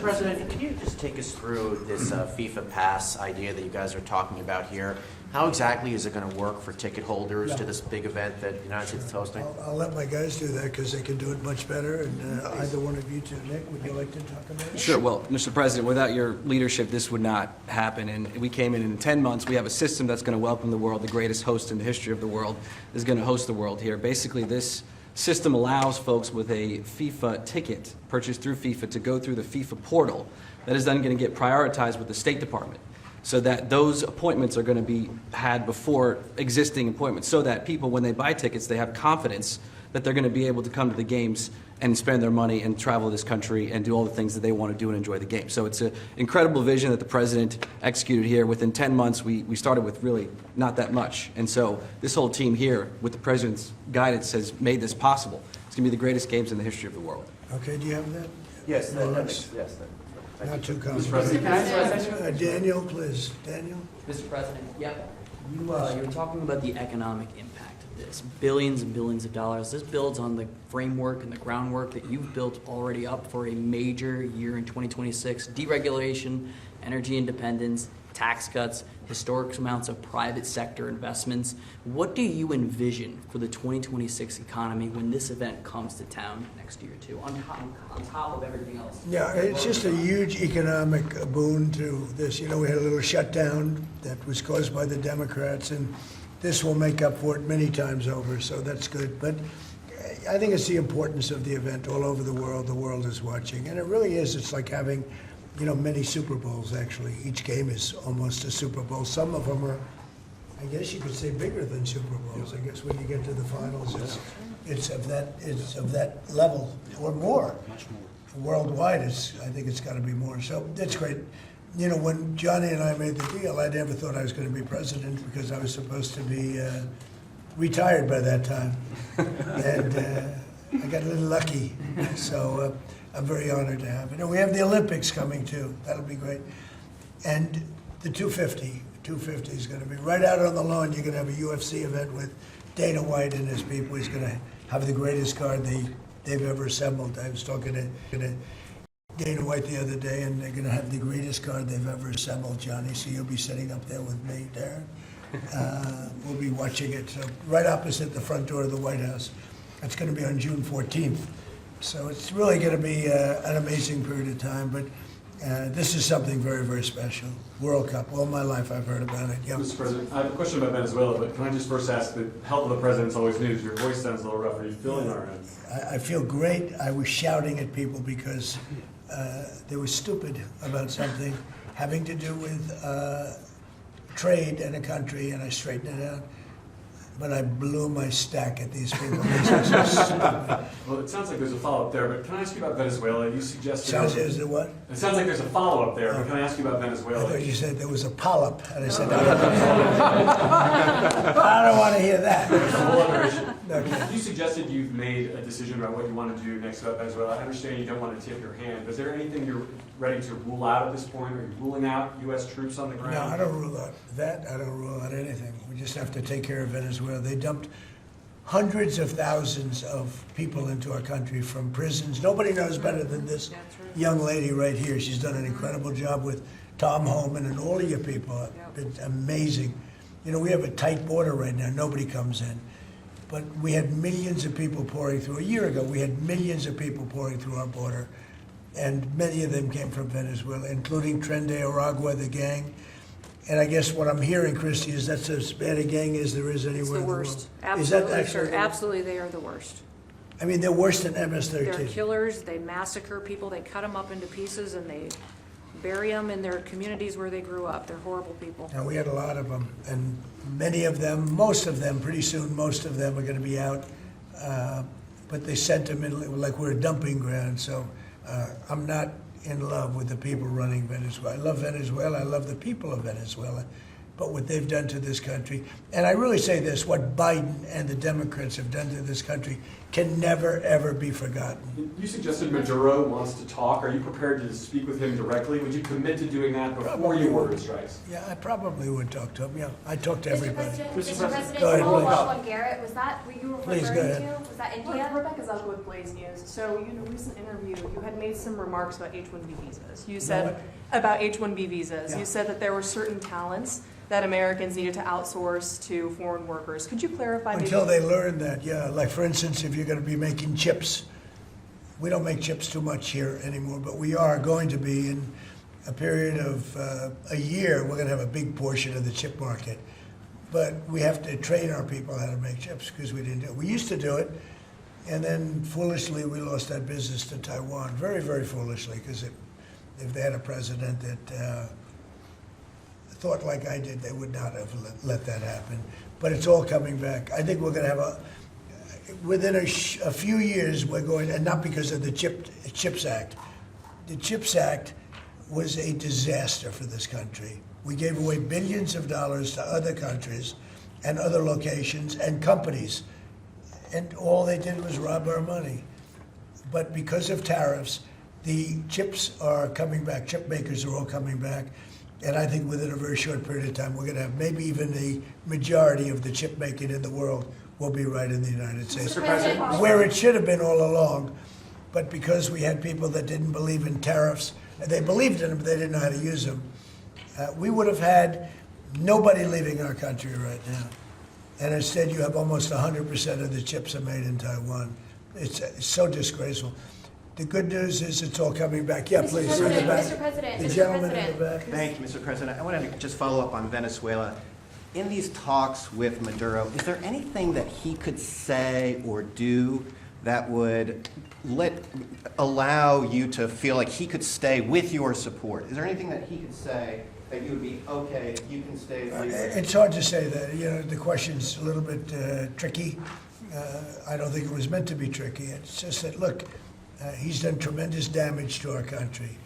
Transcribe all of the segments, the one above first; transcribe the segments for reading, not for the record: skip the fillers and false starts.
President, can you just take us through this FIFA Pass idea that you guys are talking about here? How exactly is it going to work for ticket holders to this big event that the United States is hosting? I'll let my guys do that because they can do it much better. And either one of you two, Nick, would you like to talk about it? Sure. Well, Mr. President, without your leadership, this would not happen. And we came in 10 months. We have a system that's going to welcome the world. The greatest host in the history of the world is going to host the world here. Basically, this system allows folks with a FIFA ticket purchased through FIFA to go through the FIFA portal. That is then going to get prioritized with the State Department, so that those appointments are going to be had before existing appointments, so that people, when they buy tickets, they have confidence that they're going to be able to come to the games and spend their money and travel this country and do all the things that they want to do and enjoy the game. So it's an incredible vision that the President executed here. Within 10 months, we started with really not that much. And so this whole team here, with the President's guidance, has made this possible. It's going to be the greatest games in the history of the world. Okay, do you have that? Yes, Yes. Not too complicated. Daniel, please. Daniel? Mr. President, yep. You were talking about the economic impact of this. Billions and billions of dollars. This builds on the framework and the groundwork that you've built already up for a major year in 2026. Deregulation, energy independence, tax cuts, historic amounts of private sector investments. What do you envision for the 2026 economy when this event comes to town next year, too, on top of everything else? Yeah, it's just a huge economic boon to this. You know, we had a little shutdown that was caused by the Democrats, and this will make up for it many times over, so that's good. But I think it's the importance of the event all over the world. The world is watching, and it really is. It's like having, you know, many Super Bowls, actually. Each game is almost a Super Bowl. Some of them are, I guess you could say, bigger than Super Bowls. I guess when you get to the finals, it's of that level or more. Worldwide, I think it's got to be more. So that's great. You know, when Johnny and I made the deal, I never thought I was going to be president because I was supposed to be retired by that time. And I got a little lucky. So I'm very honored to have it. And we have the Olympics coming too. That'll be great. And the 250 is going to be right out on the lawn. You're going to have a UFC event with Dana White and his people. He's going to have the greatest card they've ever assembled. I was talking to Dana White the other day, and they're going to have the greatest card they've ever assembled, Johnny. So you'll be sitting up there with me, Darren. We'll be watching it. So right opposite the front door of the White House. It's going to be on June 14th. So it's really going to be an amazing period of time, but this is something very, very special. World Cup. All my life I've heard about it. Yep. Mr. President, I have a question about Venezuela, but can I just first ask, the health of the president's always news. Your voice sounds a little rough. Are you feeling all right? I feel great. I was shouting at people because they were stupid about something having to do with trade in a country, and I straightened it out. But I blew my stack at these people. Well, it sounds like there's a follow-up there, but can I ask you about Venezuela? You suggested... Is there what? It sounds like there's a follow-up there, but can I ask you about I Venezuela? thought you said there was a polyp, and I said, I don't want to hear that. It's a whole other issue. Okay. You suggested you've made a decision about what you want to do next about Venezuela. I understand you don't want to tip your hand, but is there anything you're ready to rule out at this point? Are you ruling out U.S. troops on the ground? No, I don't rule out that. I don't rule out anything. We just have to take care of Venezuela. They dumped hundreds of thousands of people into our country from prisons. Nobody knows better than this young lady right here. She's done an incredible job with Tom Homan and all of your people. It's amazing. You know, we have a tight border right now. Nobody comes in. But we had millions of people pouring through. A year ago, we had millions of people pouring through our border. And many of them came from Venezuela, including Tren de Aragua, the gang. And I guess what I'm hearing, Christy, is that's as bad a gang as there is anywhere It's the in the world. worst. Is that Absolutely, actually sir. Absolutely, they are the worst. I mean, they're worse than MS-13. They're killers. They massacre people. They cut them up into pieces and they bury them in their communities where they grew up. They're horrible people. And we had a lot of them, and many of them, most of them, pretty soon, most of them are going to be out. But they sent them in like we're a dumping ground. So I'm not in love with the people running Venezuela. I love Venezuela. I love the people of Venezuela. But what they've done to this country, and I really say this, what Biden and the Democrats have done to this country can never, ever be forgotten. You suggested Maduro wants to talk. Are you prepared to speak with him directly? Would you commit to doing that before you order strikes? Yeah, I probably would talk to him, yeah. I talk to everybody. Mr. Go President, ahead, follow please. up on Garrett, was that what you were Please, referring go ahead. to? Was that Yeah, India? Rebecca Zuck with Blaze News. So, in a recent interview, you had made some remarks about H-1B visas. You said about H-1B visas. Yeah. You said that there were certain talents that Americans needed to outsource to foreign workers. Could you clarify? Until they learn that, yeah. Like, for instance, if you're going to be making chips, we don't make chips too much here anymore, but we are going to be in a period of a year. We're going to have a big portion of the chip market. But we have to train our people how to make chips because we didn't do it. We used to do it, and then foolishly we lost that business to Taiwan. Very, very foolishly, because if they had a president that thought like I did, they would not have let that happen. But it's all coming back. I think we're going to have within a few years, we're going, and not because of the CHIPS Act. The CHIPS Act was a disaster for this country. We gave away billions of dollars to other countries and other locations and companies, and all they did was rob our money. But because of tariffs, the chips are coming back. Chip makers are all coming back. And I think within a very short period of time, we're going to have maybe even the majority of the chip making in the world will be right in the United States. Mr. President. Where it should have been all along. But because we had people that didn't believe in tariffs, they believed in them, but they didn't know how to use them, we would have had nobody leaving our country right now. And instead, you have almost 100% of the chips are made in Taiwan. It's so disgraceful. The good news is it's all coming back. Yeah, please. In the back. Mr. President, The Mr. gentleman in President. the back. Thank you, Mr. President. I wanted to just follow up on Venezuela. In these talks with Maduro, is there anything that he could say or do that would allow you to feel like he could stay with your support? Is there anything that he could say that you would be, okay, you can stay legally? It's hard to say that. You know, the question's a little bit tricky. I don't think it was meant to be tricky. It's just that, look, he's done tremendous damage to our country,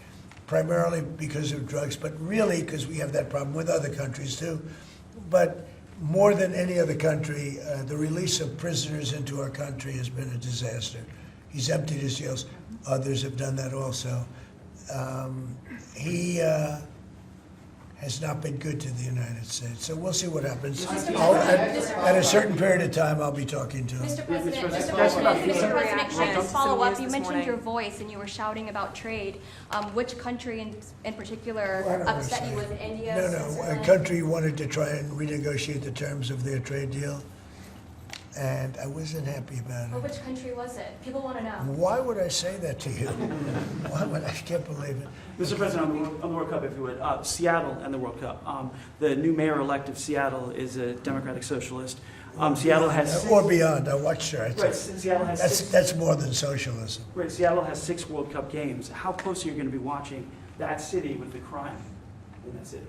primarily because of drugs, but really because we have that problem with other countries too. But more than any other country, the release of prisoners into our country has been a disaster. He's emptied his jails. Others have done that also. He has not been good to the United States. So we'll see what happens. At a certain period of time, I'll be talking to him. Mr. President, Mr. President, President, Mr. Mr. President, can I just follow up? You This mentioned morning. your voice and you were shouting about trade. Which country in particular Well, I don't wanna upset say. you? Was it India? No, a Switzerland? country wanted to try and renegotiate the terms of their trade deal, and I wasn't happy about Well, it. which country was it? People want to know. Why would I say that to you? Why would I can't believe it. Mr. President, on the World Cup, if you would, Seattle and the World Cup. The new mayor-elect of Seattle is a Democratic Socialist. Seattle has Or beyond, I watched her. right. Seattle has six, That's more than socialism. right. Seattle has 6 World Cup games. How close are you going to be watching that city with the crime in that city?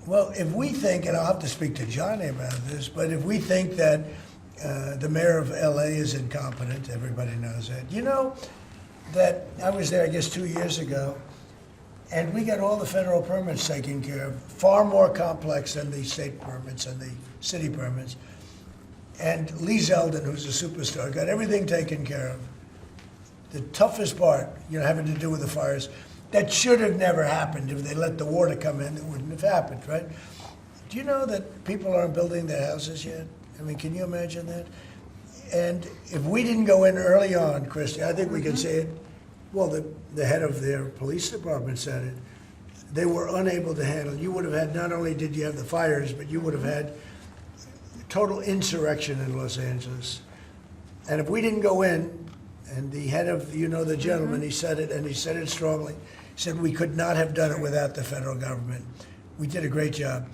Well, if we think, and I'll have to speak to Johnny about this, but if we think that the mayor of LA is incompetent, everybody knows that. You know that I was there, I guess, 2 years ago, and we got all the federal permits taken care of, far more complex than the state permits and the city permits. And Lee Zeldin, who's a superstar, got everything taken care of. The toughest part, having to do with the fires, that should have never happened. If they let the water come in, it wouldn't have happened, right? Do you know that people aren't building their houses yet? I mean, can you imagine that? And if we didn't go in early on, Christy, I think we could say it. Well, the head of their police department said it. They were unable to handle. You would have had, not only did you have the fires, but you would have had total insurrection in Los Angeles. And if we didn't go in, and the head of, the gentleman, he said it, and he said it strongly, he said we could not have done it without the federal government. We did a great job.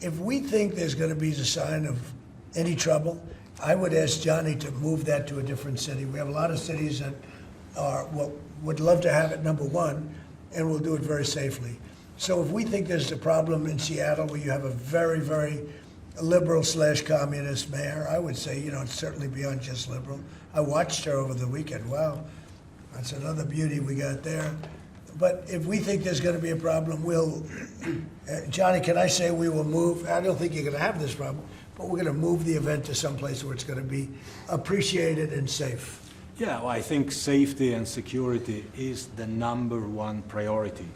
If we think there's going to be a sign of any trouble, I would ask Johnny to move that to a different city. We have a lot of cities that would love to have it, number one, and we'll do it very safely. So if we think there's a problem in Seattle where you have a very, very liberal/communist mayor, I would say, it's certainly beyond just liberal. I watched her over the weekend. Wow, that's another beauty we got there. But if we think there's going to be a problem, Johnny, can I say we will move? I don't think you're going to have this problem, but we're going to move the event to someplace where it's going to be appreciated and safe. Yeah, well, I think safety and security is the #1 priority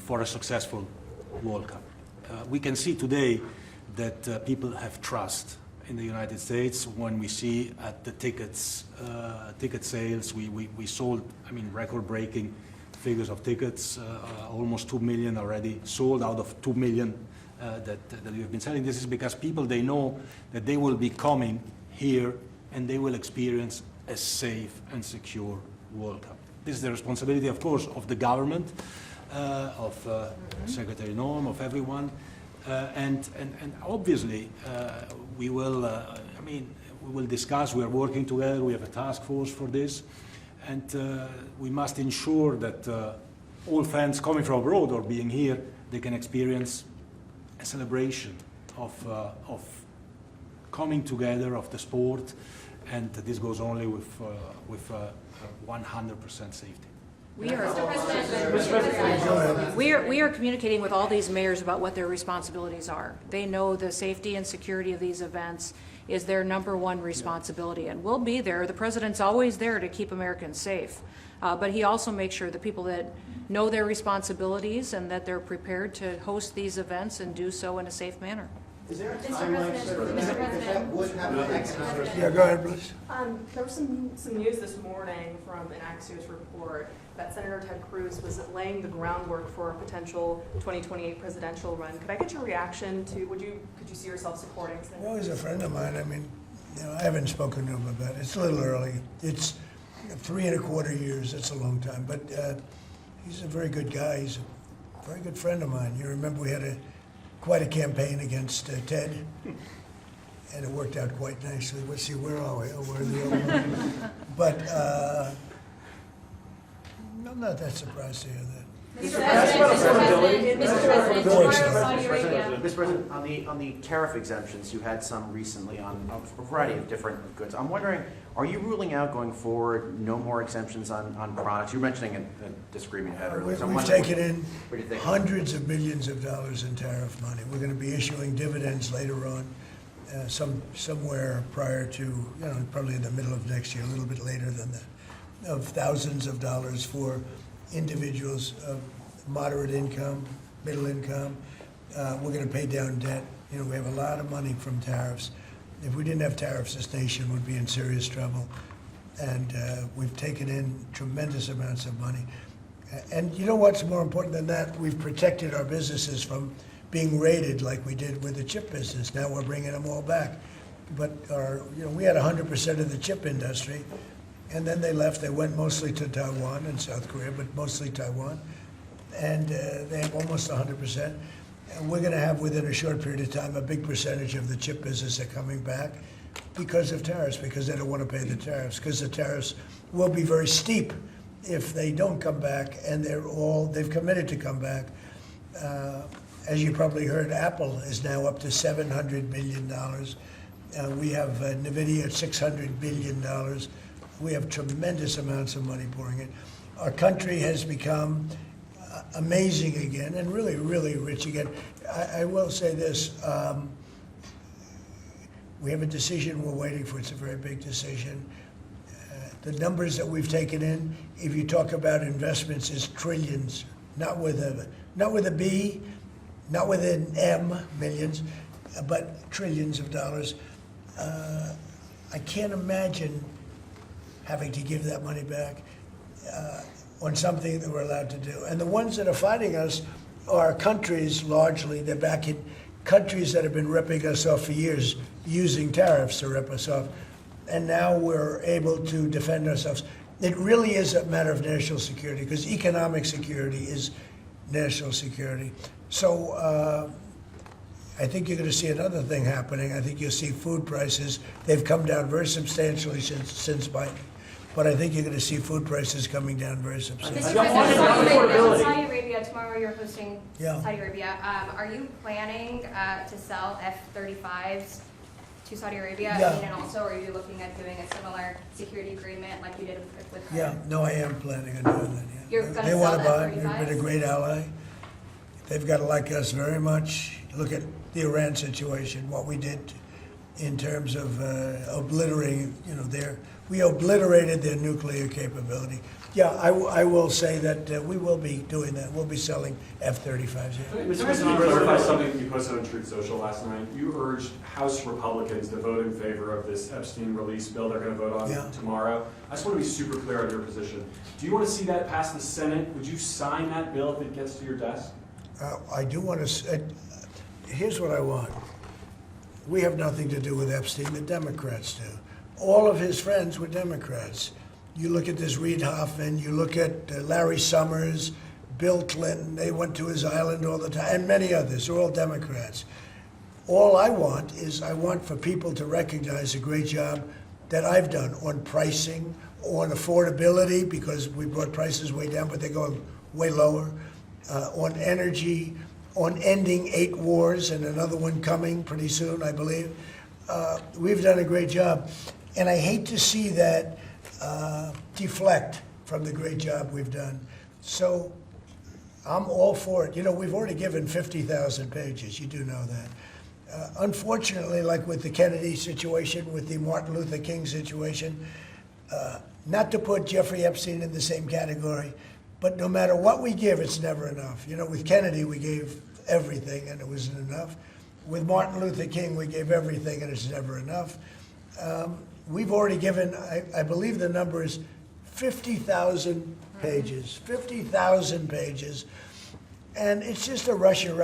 for a successful World Cup. We can see today that people have trust in the United States when we see at the ticket sales, we sold, record-breaking figures of tickets, almost 2 million already sold out of 2 million that we've been selling. This is because people, they know that they will be coming here and they will experience a safe and secure World Cup. This is the responsibility, of course, of the government, of Secretary Norm, of everyone, and obviously we will. We will discuss. We are working together. We have a task force for this, and we must ensure that all fans coming from abroad or being here, they can experience a celebration of coming together of the sport. And this goes only with 100% safety. We are communicating with all these mayors about what their responsibilities are. They know the safety and security of these events is their #1 responsibility, and we'll be there. The president's always there to keep Americans safe, but he also makes sure the people that know their responsibilities and that they're prepared to host these events and do so in a safe manner. Is there a timeline, sir, if that would have an economic? Yeah, go ahead, please. There was some news this morning from an Axios report that Senator Ted Cruz was laying the groundwork for a potential 2028 presidential run. Could I get your reaction to, could you see yourself supporting Senator? Well, he's a friend of mine. I haven't spoken to him about it. It's a little early. It's 3¼ years. It's a long time. But he's a very good guy. He's a very good friend of mine. You remember we had quite a campaign against Ted, and it worked out quite nicely. Let's see, where are we? Oh, we're the other one. But I'm not that surprised to hear that. Mr. President, on the tariff exemptions, you had some recently on a variety of different goods. I'm wondering, are you ruling out going forward no more exemptions on products? You were mentioning a disagreement you had earlier. So I'm We've wondering, taken in what do you think? hundreds of millions of dollars in tariff money. We're going to be issuing dividends later on, somewhere prior to, probably in the middle of next year, a little bit later than that, of thousands of dollars for individuals of moderate income, middle income. We're going to pay down debt. We have a lot of money from tariffs. If we didn't have tariffs, this nation would be in serious trouble. And we've taken in tremendous amounts of money. And you know what's more important than that? We've protected our businesses from being raided like we did with the chip business. Now we're bringing them all back. But we had 100% of the chip industry, and then they left. They went mostly to Taiwan and South Korea, but mostly Taiwan. And they have almost 100%. And we're going to have, within a short period of time, a big percentage of the chip business are coming back because of tariffs, because they don't want to pay the tariffs, because the tariffs will be very steep if they don't come back, and they've committed to come back. As you probably heard, Apple is now up to $700 billion. We have NVIDIA at $600 billion. We have tremendous amounts of money pouring in. Our country has become amazing again and really, really rich again. I will say this. We have a decision we're waiting for. It's a very big decision. The numbers that we've taken in, if you talk about investments, is trillions, not with a B, not with an M, millions, but trillions of dollars. I can't imagine having to give that money back on something that we're allowed to do. And the ones that are fighting us are countries, largely. They're back in countries that have been ripping us off for years, using tariffs to rip us off. And now we're able to defend ourselves. It really is a matter of national security, because economic security is national security. So I think you're going to see another thing happening. I think you'll see food prices. They've come down very substantially since Biden. But I think you're going to see food prices coming down very substantially. Saudi Arabia, tomorrow you're hosting Yeah. Saudi Arabia. Are you planning to sell F-35s to Saudi Arabia? Yeah. And also, are you looking at doing a similar security agreement like you did with Yeah, no, I am planning on doing that, yeah. You're gonna They sell want to the buy. F-35s? They've been a great ally. They've got to like us very much. Look at the Iran situation, what we did in terms of obliterating, we obliterated their nuclear capability. Yeah, I will say that we will be doing that. We'll be selling F-35s. Yeah. Mr. President, to clarify something you posted on Truth Social last night. You urged House Republicans to vote in favor of this Epstein release bill they're going to vote on tomorrow. I just want to be super clear on your position. Do you want to see that pass the Senate? Would you sign that bill if it gets to your desk? I do want to. Here's what I want. We have nothing to do with Epstein. The Democrats do. All of his friends were Democrats. You look at this Reid Hoffman, you look at Larry Summers, Bill Clinton, they went to his island all the time, and many others, they're all Democrats. All I want is I want for people to recognize the great job that I've done on pricing, on affordability, because we brought prices way down, but they're going way lower, on energy, on ending 8 wars and another one coming pretty soon, I believe. We've done a great job. And I hate to see that deflect from the great job we've done. So I'm all for it. We've already given 50,000 pages. You do know that. Unfortunately, like with the Kennedy situation, with the Martin Luther King situation, not to put Jeffrey Epstein in the same category, but no matter what we give, it's never enough. With Kennedy, we gave everything, and it wasn't enough. With Martin Luther King, we gave everything, and it's never enough. We've already given, I believe the number is 50,000 pages, 50,000 pages. And it's just a Russia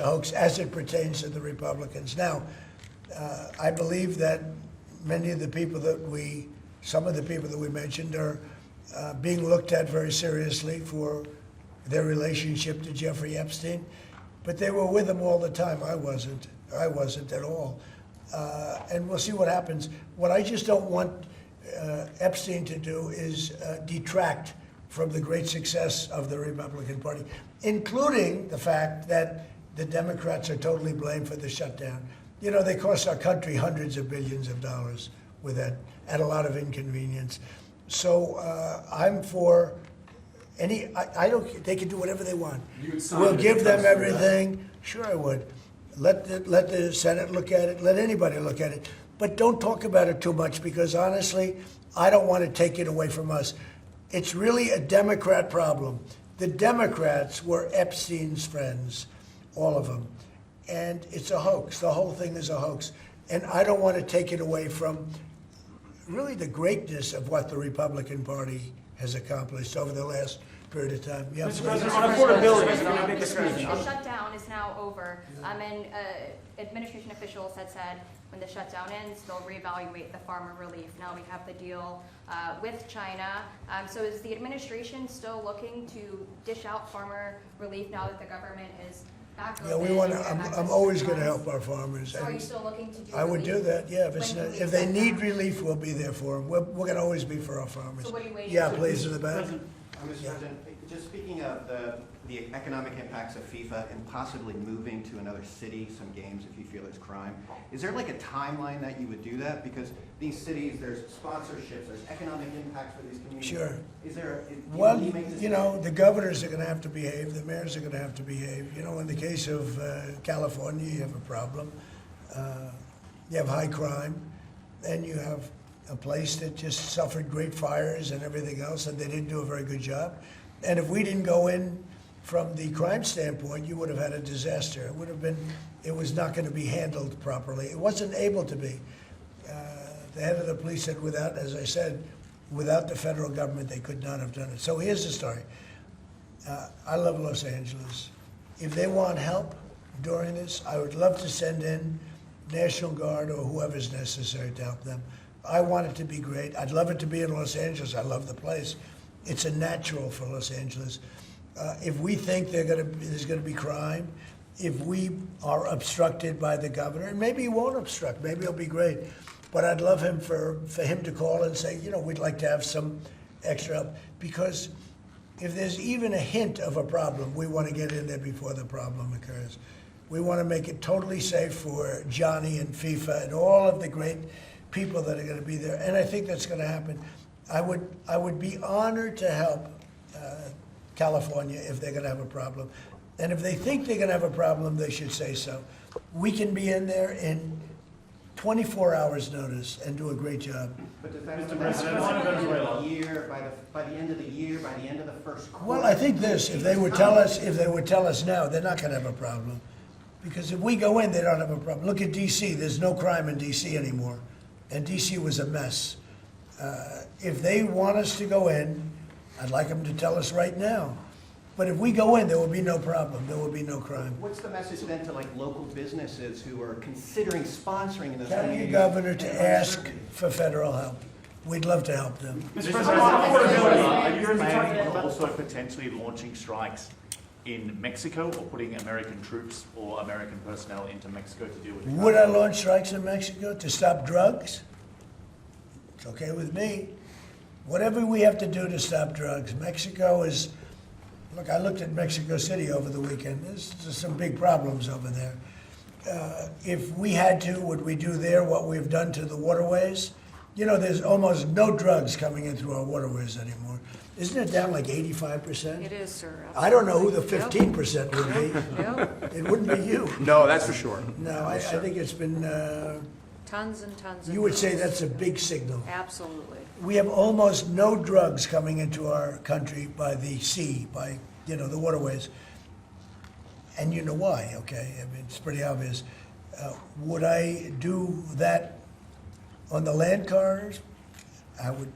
hoax as it pertains to the Republicans. Now, I believe that many of the people some of the people that we mentioned are being looked at very seriously for their relationship to Jeffrey Epstein. But they were with him all the time. I wasn't at all. And we'll see what happens. What I just don't want Epstein to do is detract from the great success of the Republican Party, including the fact that the Democrats are totally blamed for the shutdown. They cost our country hundreds of billions of dollars with that, at a lot of inconvenience. So I'm for any. I don't. They can do whatever they want. We'll give them everything. Sure, I would. Let the Senate look at it. Let anybody look at it. But don't talk about it too much, because honestly, I don't want to take it away from us. It's really a Democrat problem. The Democrats were Epstein's friends, all of them. And it's a hoax. The whole thing is a hoax. And I don't want to take it away from really the greatness of what the Republican Party has accomplished over the last period of time. Yeah, Mr. President, on affordability, can I make a The statement? shutdown is now over, and administration officials had said when the shutdown ends, they'll reevaluate the farmer relief. Now we have the deal with China. So is the administration still looking to dish out farmer relief now that the government is back open? Yeah, we want to. I'm always going to help our farmers. So are you still looking to do I would do relief? that. Yeah, if they need that? relief, we'll be there for them. We're going to always be for our farmers. So what are you waiting Yeah, for? please, in the back. Mr. President, just speaking of the economic impacts of FIFA and possibly moving to another city some games if you feel it's crime, is there like a timeline that you would do that? Because these cities, there's sponsorships, there's economic impacts for these communities. Sure. Is there, Well, the governors are going to have to behave. The mayors are going to have to behave. In the case of California, you have a problem. You have high crime, and you have a place that just suffered great fires and everything else, and they didn't do a very good job. And if we didn't go in from the crime standpoint, you would have had a disaster. It was not going to be handled properly. It wasn't able to be. The head of the police said as I said, without the federal government, they could not have done it. So here's the story. I love Los Angeles. If they want help during this, I would love to send in National Guard or whoever's necessary to help them. I want it to be great. I'd love it to be in Los Angeles. I love the place. It's a natural for Los Angeles. If we think there's going to be crime, if we are obstructed by the governor, and maybe he won't obstruct, maybe it'll be great. But I'd love him for him to call and say, we'd like to have some extra help. Because if there's even a hint of a problem, we want to get in there before the problem occurs. We want to make it totally safe for Johnny and FIFA and all of the great people that are going to be there. And I think that's going to happen. I would be honored to help California if they're going to have a problem. And if they think they're going to have a problem, they should say so. We can be in there in 24 hours' notice and do a great job. But does that Mr. President, by on the end of Venezuela. the year, by the end of the year, by the end of the first quarter? Well, I think this, if they would tell us now, they're not gonna have a problem. Because if we go in, they don't have a problem. Look at DC, there's no crime in DC anymore. And DC was a mess. If they want us to go in, I'd like them to tell us right now. But if we go in, there will be no problem, there will be no crime. What's the message then to like local businesses who are considering sponsoring in those Tell your communities? governor to ask for federal help. We'd love to help them. Mr. President, on affordability, Are you're you going to be planning on talking also potentially launching strikes in Mexico or putting American troops or American personnel into Mexico to deal with? Would I launch strikes in Mexico to stop drugs? It's okay with me. Whatever we have to do to stop drugs. Mexico is, look, I looked at Mexico City over the weekend. There's some big problems over there. If we had to, would we do there what we've done to the waterways? You know, there's almost no drugs coming in through our waterways anymore. Isn't it down like 85%? It is, sir. I don't know who the Absolutely. 15% would be. Yep. It wouldn't be you. No, that's for sure. No, I think it's been, Tons and tons of you would say drugs. that's a big signal. Absolutely. We have almost no drugs coming into our country by the sea, by, the waterways. And you know why, okay? I mean, it's pretty obvious. Would I do that on the land corridors? I would,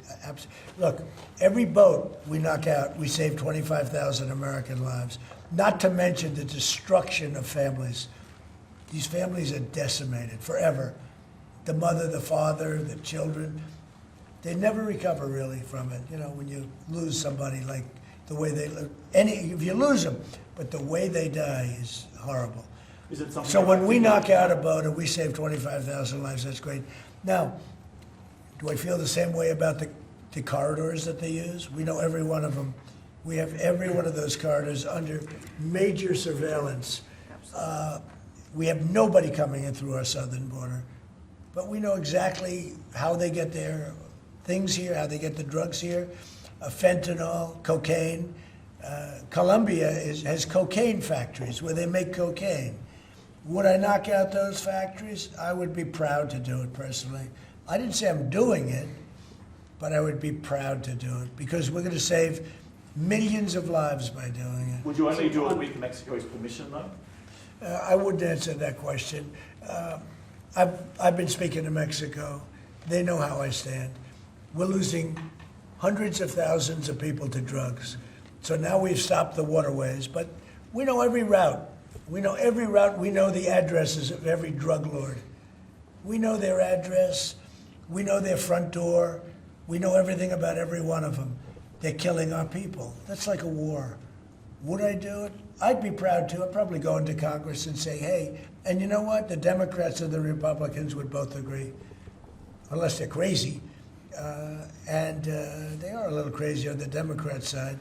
look, every boat we knock out, we save 25,000 American lives. Not to mention the destruction of families. These families are decimated forever. The mother, the father, the children, they never recover really from it. When you lose somebody like the way they live, if you lose them, but the way they die is horrible. Is it something? So when we knock out a boat and we save 25,000 lives, that's great. Now, do I feel the same way about the corridors that they use? We know every one of them. We have every one of those corridors under major surveillance. We have nobody coming in through our southern border. But we know exactly how they get their things here, how they get the drugs here, fentanyl, cocaine. Colombia has cocaine factories where they make cocaine. Would I knock out those factories? I would be proud to do it personally. I didn't say I'm doing it, but I would be proud to do it because we're going to save millions of lives by doing it. Would you only do it with Mexico's permission, though? I wouldn't answer that question. I've been speaking to Mexico. They know how I stand. We're losing hundreds of thousands of people to drugs. So now we've stopped the waterways, but we know every route. We know every route. We know the addresses of every drug lord. We know their address. We know their front door. We know everything about every one of them. They're killing our people. That's like a war. Would I do it? I'd be proud to. I'd probably go into Congress and say, hey, and you know what? The Democrats and the Republicans would both agree, unless they're crazy. And they are a little crazy on the Democrat side.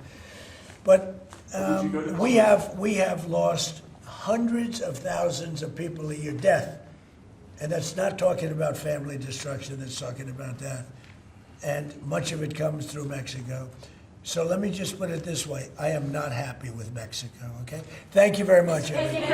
But we have lost hundreds of thousands of people a year, death. And that's not talking about family destruction, that's talking about death. And much of it comes through Mexico. So let me just put it this way. I am not happy with Mexico, okay? Thank you very much, everybody.